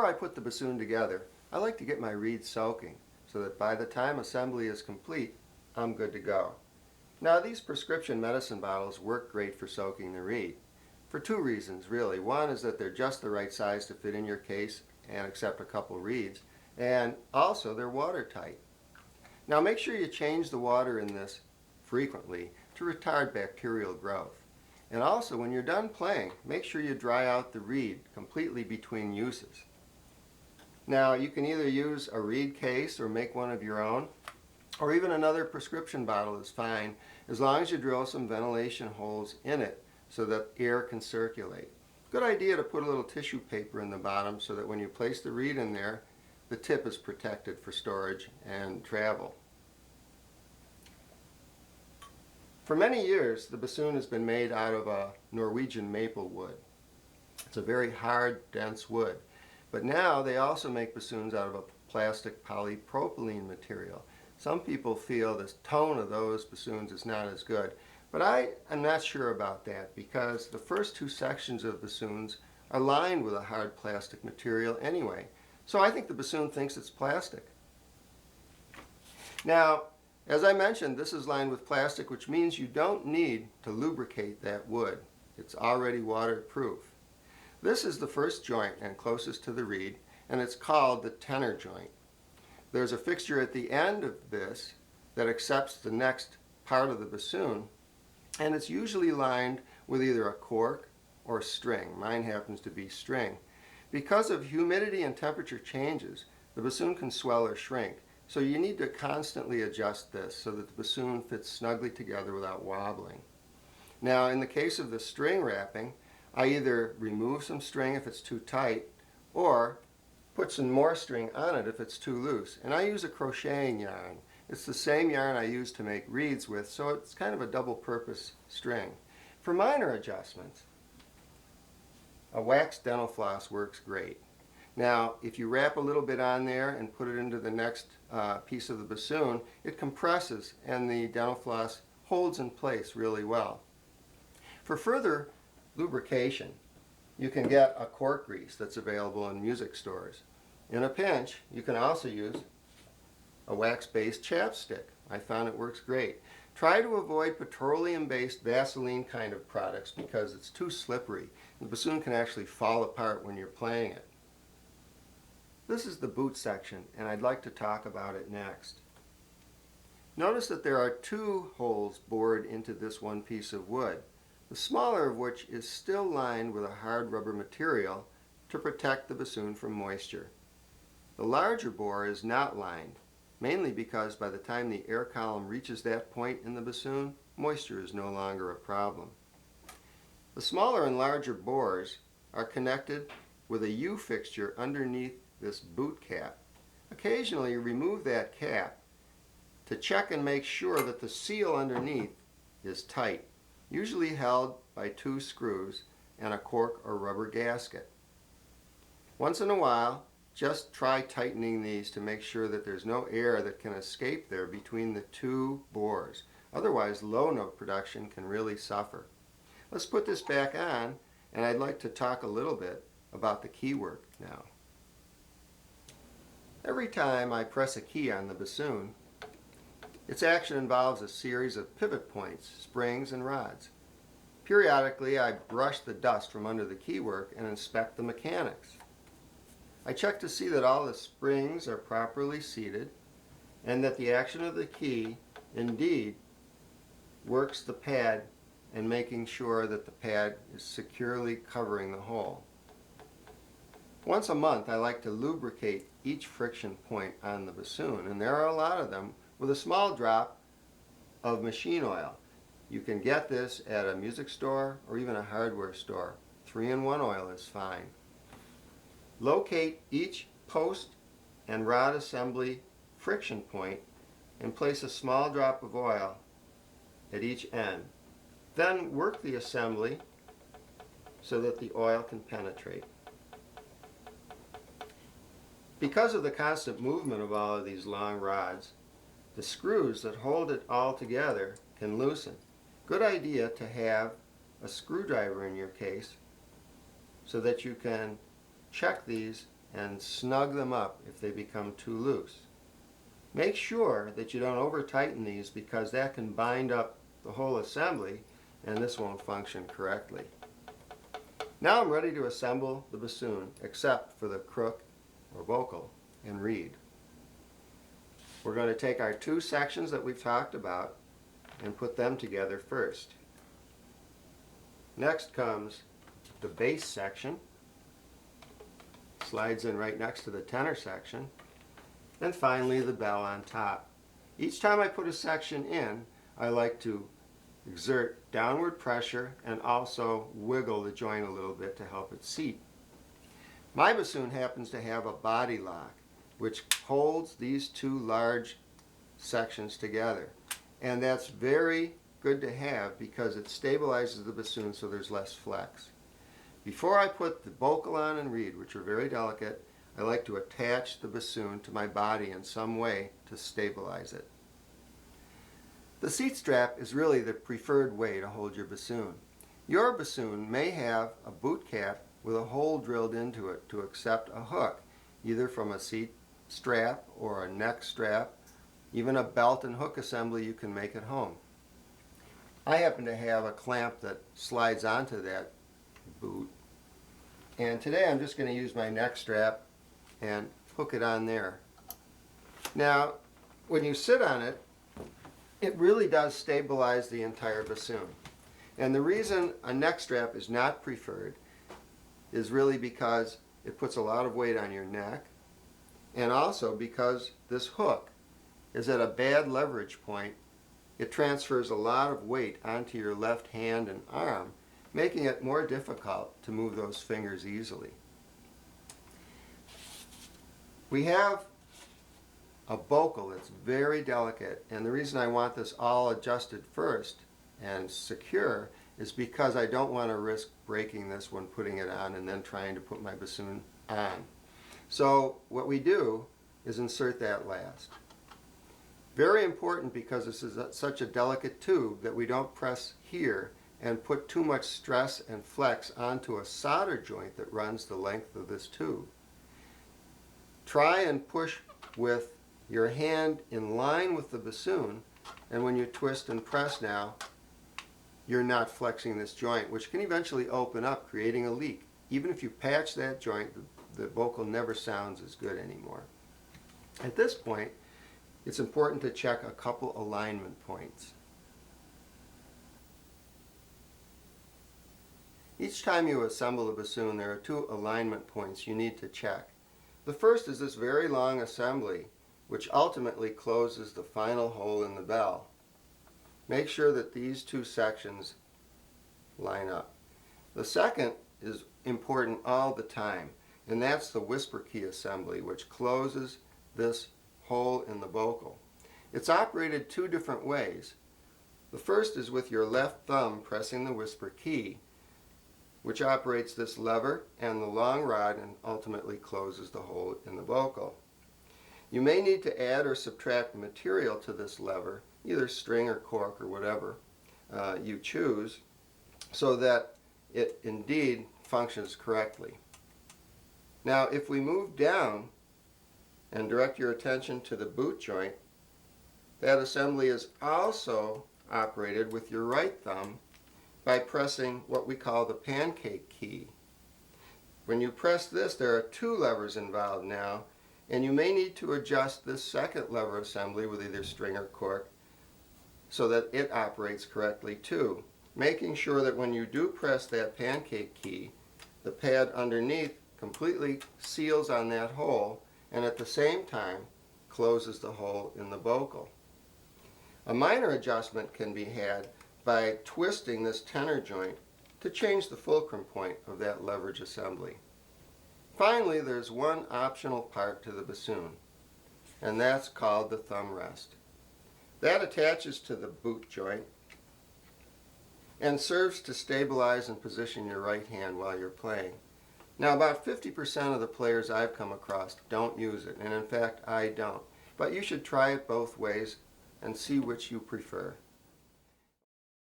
I put the bassoon together, I like to get my reeds soaking so that by the time assembly is complete, I'm good to go. Now these prescription medicine bottles work great for soaking the reed. For two reasons really. One is that they're just the right size to fit in your case and accept a couple reeds, and also they're watertight. Now make sure you change the water in this frequently to retard bacterial growth. And also when you're done playing, make sure you dry out the reed completely between uses. Now you can either use a reed case or make one of your own, or even another prescription bottle is fine as long as you drill some ventilation holes in it so that air can circulate. Good idea to put a little tissue paper in the bottom so that when you place the reed in there, the tip is protected for storage and travel. For many years, the bassoon has been made out of a Norwegian maple wood. It's a very hard, dense wood. But now they also make bassoons out of a plastic polypropylene material. Some people feel the tone of those bassoons is not as good, but I am not sure about that because the first two sections of bassoons are lined with a hard plastic material anyway. So I think the bassoon thinks it's plastic. Now, as I mentioned, this is lined with plastic, which means you don't need to lubricate that wood. It's already waterproof. This is the first joint and closest to the reed, and it's called the tenor joint. There's a fixture at the end of this that accepts the next part of the bassoon, and it's usually lined with either a cork or string. Mine happens to be string. Because of humidity and temperature changes, the bassoon can swell or shrink, so you need to constantly adjust this so that the bassoon fits snugly together without wobbling. Now, in the case of the string wrapping, I either remove some string if it's too tight, or put some more string on it if it's too loose. And I use a crocheting yarn. It's the same yarn I use to make reeds with, so it's kind of a double-purpose string. For minor adjustments, a waxed dental floss works great. Now, if you wrap a little bit on there and put it into the next piece of the bassoon, it compresses and the dental floss holds in place really well. For further lubrication, you can get a cork grease that's available in music stores. In a pinch, you can also use a wax-based chapstick. I found it works great. Try to avoid petroleum-based Vaseline kind of products because it's too slippery. The bassoon can actually fall apart when you're playing it. This is the boot section, and I'd like to talk about it next. Notice that there are two holes bored into this one piece of wood, the smaller of which is still lined with a hard rubber material to protect the bassoon from moisture. The larger bore is not lined, mainly because by the time the air column reaches that point in the bassoon, moisture is no longer a problem. The smaller and larger bores are connected with a U fixture underneath this boot cap. Occasionally remove that cap to check and make sure that the seal underneath is tight, usually held by two screws and a cork or rubber gasket. Once in a while, just try tightening these to make sure that there's no air that can escape there between the two bores. Otherwise, low note production can really suffer. Let's put this back on, and I'd like to talk a little bit about the key work now. Every time I press a key on the bassoon, its action involves a series of pivot points, springs, and rods. Periodically, I brush the dust from under the keywork and inspect the mechanics. I check to see that all the springs are properly seated and that the action of the key indeed works the pad and making sure that the pad is securely covering the hole. Once a month, I like to lubricate each friction point on the bassoon, and there are a lot of them, with a small drop of machine oil. You can get this at a music store or even a hardware store. 3-in-1 oil is fine. Locate each post and rod assembly friction point and place a small drop of oil at each end. Then work the assembly so that the oil can penetrate. Because of the constant movement of all of these long rods, the screws that hold it all together can loosen. Good idea to have a screwdriver in your case so that you can check these and snug them up if they become too loose. Make sure that you don't over tighten these because that can bind up the whole assembly and this won't function correctly. Now I'm ready to assemble the bassoon except for the crook or vocal and reed. We're going to take our two sections that we've talked about and put them together first. Next comes the bass section, slides in right next to the tenor section, and finally the bell on top. Each time I put a section in, I like to exert downward pressure and also wiggle the joint a little bit to help it seat. My bassoon happens to have a body lock which holds these two large sections together, and that's very good to have because it stabilizes the bassoon so there's less flex. Before I put the vocal on and reed, which are very delicate, I like to attach the bassoon to my body in some way to stabilize it. The seat strap is really the preferred way to hold your bassoon. Your bassoon may have a boot cap with a hole drilled into it to accept a hook, either from a seat strap or a neck strap, even a belt and hook assembly you can make at home. I happen to have a clamp that slides onto that boot, and today I'm just going to use my neck strap and hook it on there. Now, when you sit on it, it really does stabilize the entire bassoon. And the reason a neck strap is not preferred is really because it puts a lot of weight on your neck, and also because this hook is at a bad leverage point. It transfers a lot of weight onto your left hand and arm, making it more difficult to move those fingers easily. We have a vocal that's very delicate, and the reason I want this all adjusted first and secure is because I don't want to risk breaking this when putting it on and then trying to put my bassoon on. So what we do is insert that last. Very important because this is such a delicate tube that we don't press here and put too much stress and flex onto a solder joint that runs the length of this tube. Try and push with your hand in line with the bassoon, and when you twist and press now, you're not flexing this joint, which can eventually open up, creating a leak. Even if you patch that joint, the vocal never sounds as good anymore. At this point, it's important to check a couple alignment points. Each time you assemble a bassoon, there are two alignment points you need to check. The first is this very long assembly, which ultimately closes the final hole in the bell. Make sure that these two sections line up. The second is important all the time, and that's the whisper key assembly, which closes this hole in the vocal. It's operated two different ways. The first is with your left thumb pressing the whisper key, which operates this lever and the long rod and ultimately closes the hole in the vocal. You may need to add or subtract material to this lever, either string or cork or whatever you choose, so that it indeed functions correctly. Now, if we move down and direct your attention to the boot joint, that assembly is also operated with your right thumb by pressing what we call the pancake key. When you press this, there are two levers involved now, and you may need to adjust this second lever assembly with either string or cork so that it operates correctly too, making sure that when you do press that pancake key, the pad underneath completely seals on that hole and at the same time closes the hole in the vocal. A minor adjustment can be had by twisting this tenor joint to change the fulcrum point of that leverage assembly. Finally, there's one optional part to the bassoon, and that's called the thumb rest. That attaches to the boot joint and serves to stabilize and position your right hand while you're playing. Now, about 50% of the players I've come across don't use it, and in fact I don't. But you should try it both ways and see which you prefer.